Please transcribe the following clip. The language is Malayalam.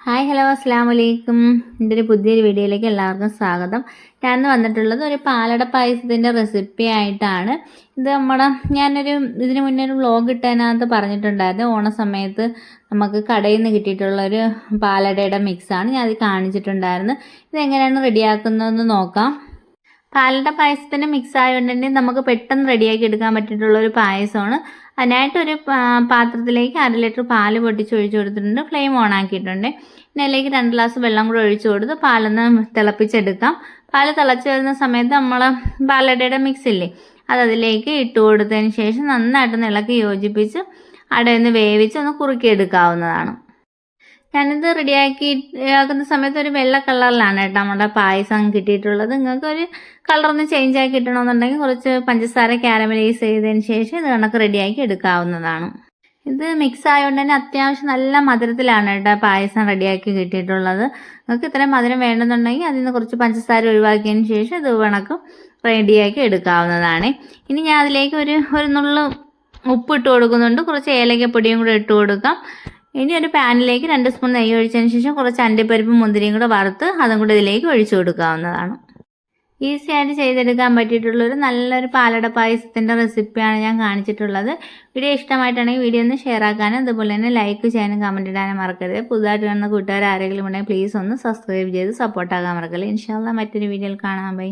ഹായ് ഹലോ അസ്സാം വലൈക്കും. എൻ്റെ ഒരു പുതിയൊരു വീഡിയോയിലേക്ക് എല്ലാവർക്കും സ്വാഗതം. ഞാൻ വന്നിട്ടുള്ളത് ഒരു പാലട പായസത്തിൻ്റെ റെസിപ്പി ആയിട്ടാണ്. ഇത് ഇതിന് മുന്നേ ഒരു വ്ലോഗ് ഇട്ടതിനകത്ത് പറഞ്ഞിട്ടുണ്ടായിരുന്നു. ഓണസമയത്ത് നമുക്ക് കടയിൽ നിന്ന് കിട്ടിയിട്ടുള്ളൊരു പാലടയുടെ മിക്സാണ് ഞാൻ അത് കാണിച്ചിട്ടുണ്ടായിരുന്നു. ഇതെങ്ങനെയാണ് റെഡിയാക്കുന്നതെന്ന് നോക്കാം. പാലട പായസത്തിൻ്റെ മിക്സ് ആയതുകൊണ്ട് നമുക്ക് പെട്ടെന്ന് റെഡിയാക്കി എടുക്കാൻ പറ്റിയിട്ടുള്ളൊരു പായസമാണ്. അതിനായിട്ടൊരു പാത്രത്തിലേക്ക് 1/2 ലിറ്റർ പാല് പൊട്ടിച്ചൊഴിച്ച് കൊടുത്തിട്ടുണ്ട്. ഫ്ലെയിം ഓൺ ആക്കിയിട്ടുണ്ട്. പിന്നെ അതിലേക്ക് 2 ഗ്ലാസ് വെള്ളം കൂടെ ഒഴിച്ചു കൊടുത്ത് പാലൊന്ന് തിളപ്പിച്ചെടുക്കാം. പാല് തിളച്ച് വരുന്ന സമയത്ത് നമ്മൾ പാലടയുടെ മിക്സ് ഇല്ലേ അതിലേക്ക് ഇട്ട് കൊടുത്തതിന് ശേഷം നന്നായിട്ടൊന്ന് ഇളക്കി യോജിപ്പിച്ച് അടയൊന്ന് വേവിച്ച് ഒന്ന് കുറുക്കിയെടുക്കാവുന്നതാണ്. ഞാനിത് ആക്കുന്ന സമയത്ത് ഒരു വെള്ള കളറിലാണ് കേട്ടോ നമ്മുടെ പായസം കിട്ടിയിട്ടുള്ളത്. നിങ്ങൾക്ക് ഒരു കളറൊന്ന് ചേഞ്ച് ആക്കി കിട്ടണമെന്നുണ്ടെങ്കിൽ കുറച്ച് പഞ്ചസാര കാരമലൈസ് ചെയ്തതിന് ശേഷം ഇത് കണക്ക് റെഡിയാക്കി എടുക്കാവുന്നതാണ്. ഇത് മിക്സ് ആയതുകൊണ്ട് തന്നെ അത്യാവശ്യം നല്ല മധുരത്തിലാണ് കേട്ടോ പായസം റെഡിയാക്കി കിട്ടിയിട്ടുള്ളത്. നിങ്ങൾക്ക് ഇത്രയും മധുരം വേണമെന്നുണ്ടെങ്കിൽ അതിൽ നിന്ന് കുറച്ച് പഞ്ചസാര ഒഴിവാക്കിയതിന് ശേഷം ഇത് കണക്ക് റെഡിയാക്കി എടുക്കാവുന്നതാണ്. ഇനി ഞാൻ അതിലേക്ക് ഒരു നുള്ളു ഉപ്പ് ഇട്ട് കൊടുക്കുന്നുണ്ട്. കുറച്ച് ഏലക്കപ്പൊടിയും കൂടെ ഇട്ട് കൊടുക്കാം. ഇനി ഒരു പാനിലേക്ക് 2 സ്പൂൺ നെയ്യ് ഒഴിച്ചതിന് ശേഷം കുറച്ച് അണ്ടിപ്പരിപ്പും മുന്തിരിയും കൂടെ വറുത്ത് അതും കൂടെ ഇതിലേക്ക് ഒഴിച്ചു കൊടുക്കാവുന്നതാണ്. ഈസി ആയിട്ട് ചെയ്തെടുക്കാൻ പറ്റിയിട്ടുള്ളൊരു നല്ലൊരു പാലട പായസത്തിൻ്റെ റെസിപ്പിയാണ് ഞാൻ കാണിച്ചിട്ടുള്ളത്. വീഡിയോ ഇഷ്ടമായിട്ടാണെങ്കിൽ വീഡിയോ ഒന്ന് ഷെയർ ആക്കാനും അതുപോലെ തന്നെ ലൈക്ക് ചെയ്യാനും കമൻറ്റ് ഇടാനും മറക്കരുത്. പുതുതായിട്ട് കാണുന്ന കൂട്ടുകാർ ആരെങ്കിലും ഉണ്ടെങ്കിൽ പ്ലീസ് ഒന്ന് സബ്സ്ക്രൈബ് ചെയ്ത് സപ്പോർട്ടാക്കാൻ മറക്കല്ലേ. ഇൻഷാല്ലാ മറ്റൊരു വീഡിയോയിൽ കാണാം. ബൈ.